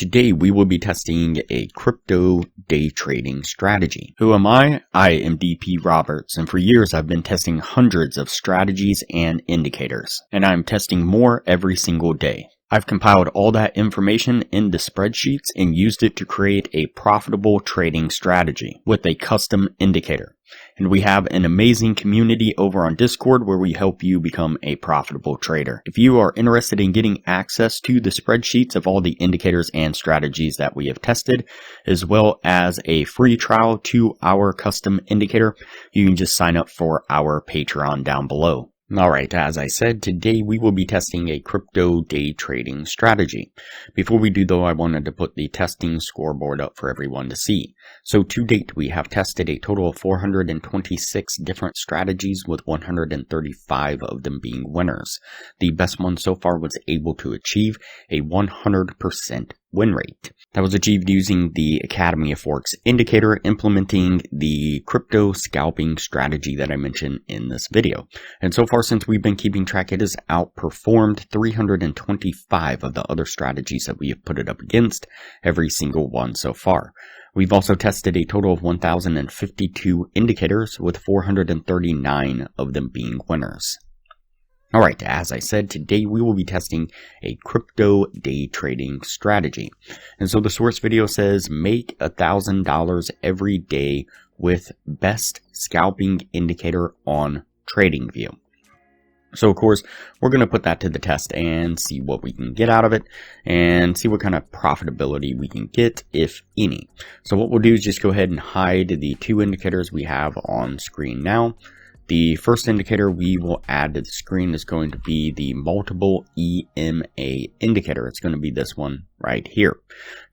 today we will be testing a crypto day trading strategy. Who am I? I am DP Roberts, and for years I've been testing hundreds of strategies and indicators, and I'm testing more every single day. I've compiled all that information into spreadsheets and used it to create a profitable trading strategy with a custom indicator. And we have an amazing community over on Discord where we help you become a profitable trader. If you are interested in getting access to the spreadsheets of all the indicators and strategies that we have tested, as well as a free trial to our custom indicator, you can just sign up for our Patreon down below. Alright, as I said, today we will be testing a crypto day trading strategy. Before we do though, I wanted to put the testing scoreboard up for everyone to see. So to date, we have tested a total of 426 different strategies with 135 of them being winners. The best one so far was able to achieve a 100% win rate. That was achieved using the Academy of Forex indicator, implementing the crypto scalping strategy that I mentioned in this video. And so far, since we've been keeping track, it has outperformed 325 of the other strategies that we have put it up against, every single one so far. We've also tested a total of 1,052 indicators, with 439 of them being winners. Alright, as I said, today we will be testing a crypto day trading strategy. And so the source video says, make $1,000 every day with best scalping indicator on Tradingview. So of course, we're going to put that to the test and see what we can get out of it and see what kind of profitability we can get, if any. So what we'll do is just go ahead and hide the two indicators we have on screen now. The first indicator we will add to the screen is going to be the multiple EMA indicator. It's going to be this one right here.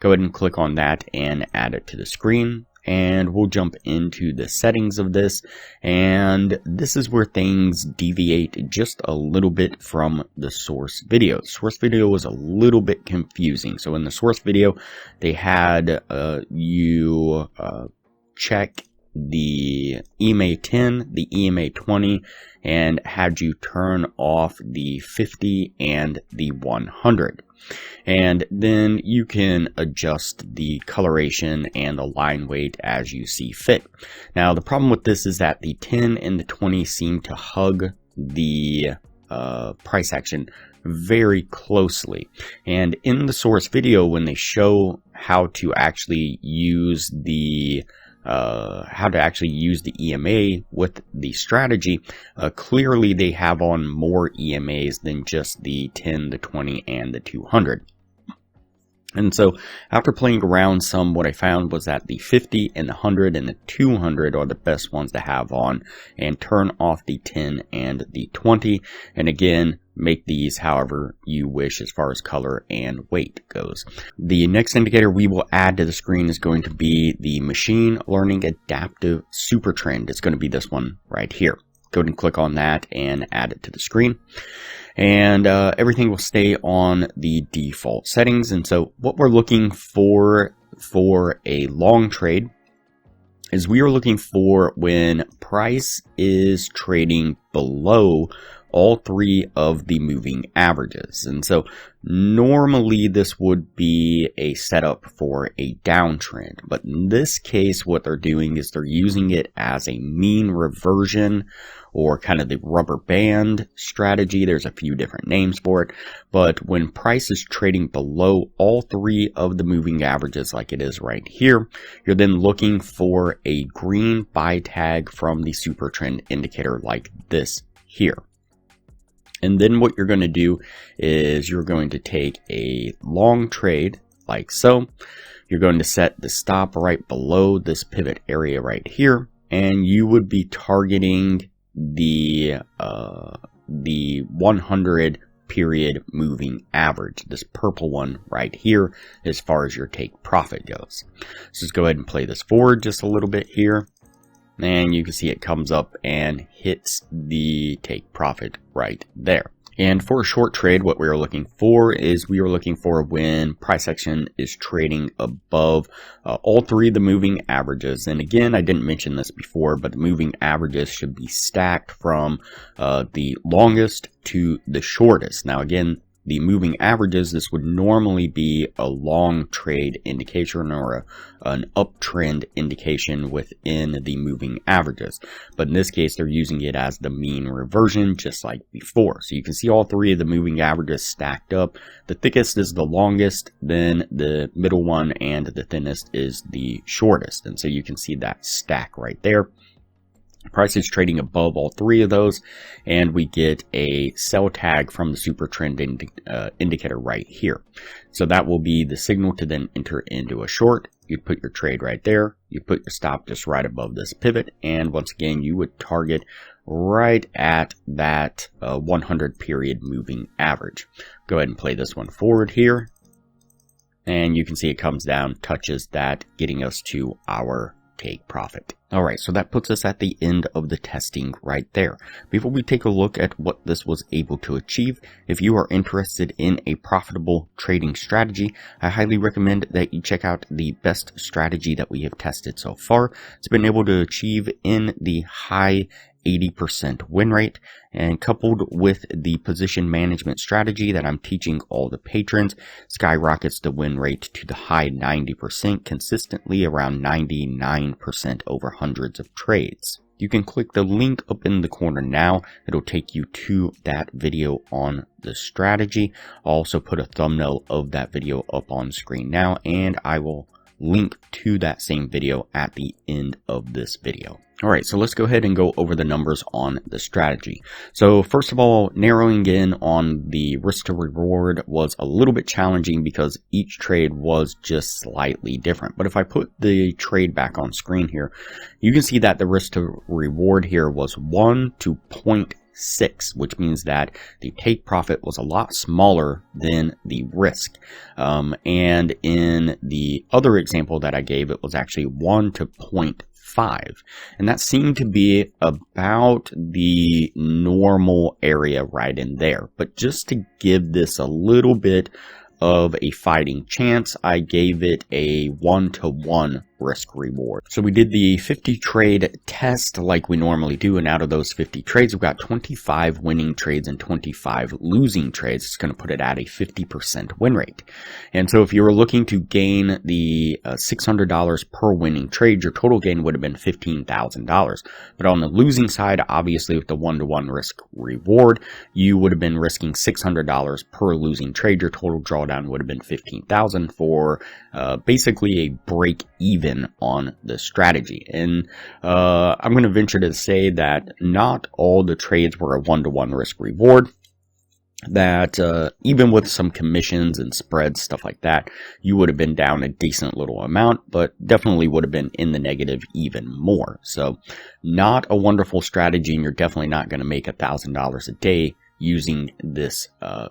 Go ahead and click on that and add it to the screen. And we'll jump into the settings of this. And this is where things deviate just a little bit from the source video. The source video was a little bit confusing. So in the source video, they had you check the EMA 10, the EMA 20, and had you turn off the 50 and the 100. And then you can adjust the coloration and the line weight as you see fit. Now the problem with this is that the 10 and the 20 seem to hug the price action very closely. And in the source video, when they show how to actually use the EMA with the strategy, clearly they have on more EMAs than just the 10, the 20, and the 200. And so after playing around some, what I found was that the 50 and the 100 and the 200 are the best ones to have on, and turn off the 10 and the 20. And again, make these however you wish as far as color and weight goes. The next indicator we will add to the screen is going to be the machine learning adaptive super trend. It's going to be this one right here. Go ahead and click on that and add it to the screen. And everything will stay on the default settings. And so what we're looking for a long trade is we are looking for when price is trading below all three of the moving averages. And so normally this would be a setup for a downtrend, but in this case what they're doing is they're using it as a mean reversion, or kind of the rubber band strategy. There's a few different names for it, but when price is trading below all three of the moving averages like it is right here, you're then looking for a green buy tag from the super trend indicator like this here. And then what you're going to do is you're going to take a long trade like so. You're going to set the stop right below this pivot area right here, and you would be targeting the 100 period moving average, this purple one right here, as far as your take profit goes. So let's go ahead and play this forward just a little bit here. And you can see it comes up and hits the take profit right there. And for a short trade, what we are looking for is we are looking for when price action is trading above all three of the moving averages. And again, I didn't mention this before, but the moving averages should be stacked from the longest to the shortest. Now again, the moving averages, this would normally be a long trade indication or an uptrend indication within the moving averages. But in this case, they're using it as the mean reversion, just like before. So you can see all three of the moving averages stacked up. The thickest is the longest, then the middle one, and the thinnest is the shortest. And so you can see that stack right there. Price is trading above all three of those, and we get a sell tag from the super trend indicator right here. So that will be the signal to then enter into a short. You'd put your trade right there. You put your stop just right above this pivot, and once again, you would target right at that 100 period moving average. Go ahead and play this one forward here, and you can see it comes down, touches that, getting us to our take profit. Alright, so that puts us at the end of the testing right there. Before we take a look at what this was able to achieve, if you are interested in a profitable trading strategy, I highly recommend that you check out the best strategy that we have tested so far. It's been able to achieve in the high 80% win rate, and coupled with the position management strategy that I'm teaching all the patrons, skyrockets the win rate to the high 90%, consistently around 99% over hundreds of trades. You can click the link up in the corner now. It'll take you to that video on the strategy. I'll also put a thumbnail of that video up on screen now, and I will link to that same video at the end of this video. Alright, so let's go ahead and go over the numbers on the strategy. So first of all, narrowing in on the risk to reward was a little bit challenging because each trade was just slightly different. But if I put the trade back on screen here, you can see that the risk to reward here was 1 to 0.6, which means that the take profit was a lot smaller than the risk. And in the other example that I gave, it was actually 1 to 0.5. And that seemed to be about the normal area right in there. But just to give this a little bit of a fighting chance, I gave it a 1-to-1 risk reward. So we did the 50 trade test like we normally do, and out of those 50 trades, we've got 25 winning trades and 25 losing trades. It's going to put it at a 50% win rate. And so if you were looking to gain the $600 per winning trade, your total gain would have been $15,000. But on the losing side, obviously with the 1-to-1 risk reward, you would have been risking $600 per losing trade. Your total drawdown would have been $15,000 for basically a break even on the strategy. And I'm going to venture to say that not all the trades were a 1-to-1 risk reward. That even with some commissions and spreads, stuff like that, you would have been down a decent little amount, but definitely would have been in the negative even more. So not a wonderful strategy, and you're definitely not going to make $1,000 a day using this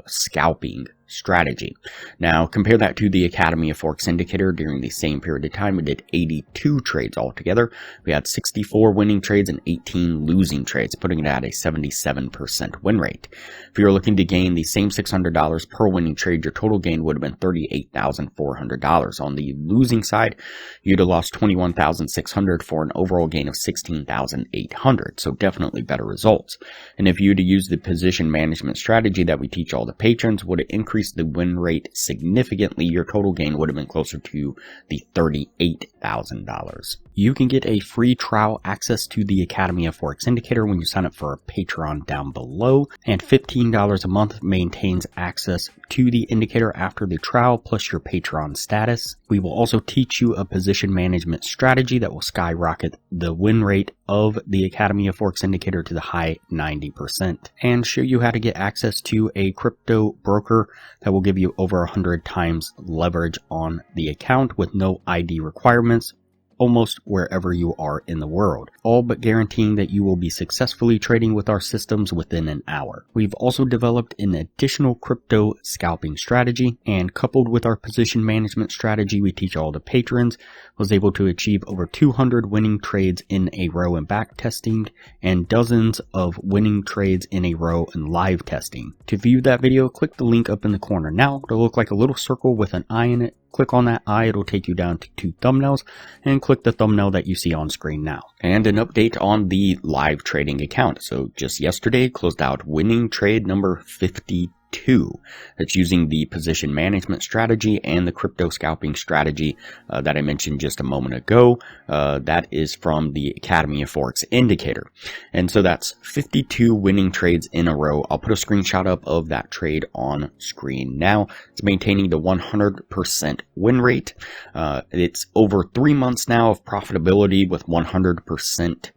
scalping strategy. Now compare that to the Academy of Forex indicator. During the same period of time, we did 82 trades altogether. We had 64 winning trades and 18 losing trades, putting it at a 77% win rate. If you're looking to gain the same $600 per winning trade, your total gain would have been $38,400. On the losing side, you'd have lost $21,600 for an overall gain of $16,800. So definitely better results. And if you were to use the position management strategy that we teach all the patrons, would it increase the win rate significantly? Your total gain would have been closer to the $38,000. You can get a free trial access to the Academy of Forex indicator when you sign up for a Patreon down below, and $15 a month maintains access to the indicator after the trial plus your Patreon status. We will also teach you a position management strategy that will skyrocket the win rate of the Academy of Forex indicator to the high 90%, and show you how to get access to a crypto broker that will give you over 100 times leverage on the account with no ID requirements, almost wherever you are in the world, all but guaranteeing that you will be successfully trading with our systems within an hour. We've also developed an additional crypto scalping strategy, and coupled with our position management strategy we teach all the patrons, was able to achieve over 200 winning trades in a row in back testing and dozens of winning trades in a row in live testing. To view that video, click the link up in the corner now. It'll look like a little circle with an eye in it. Click on that eye, it'll take you down to 2 thumbnails, and click the thumbnail that you see on screen now. And an update on the live trading account. So just yesterday closed out winning trade number 52. 52. That's using the position management strategy and the crypto scalping strategy that I mentioned just a moment ago. That is from the Academy of Forex indicator. And so that's 52 winning trades in a row. I'll put a screenshot up of that trade on screen now. It's maintaining the 100% win rate. It's over 3 months now of profitability with 100%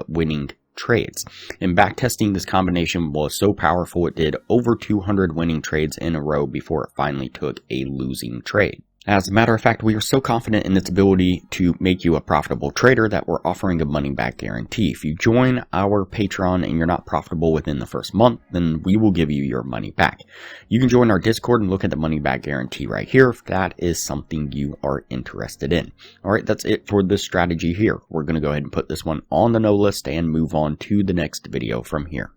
winning trades. In backtesting, this combination was so powerful it did over 200 winning trades in a row before it finally took a losing trade. As a matter of fact, we are so confident in its ability to make you a profitable trader that we're offering a money back guarantee. If you join our Patreon and you're not profitable within the first month, then we will give you your money back. You can join our Discord and look at the money back guarantee right here if that is something you are interested in. Alright, that's it for this strategy here. We're going to go ahead and put this one on the no list and move on to the next video from here.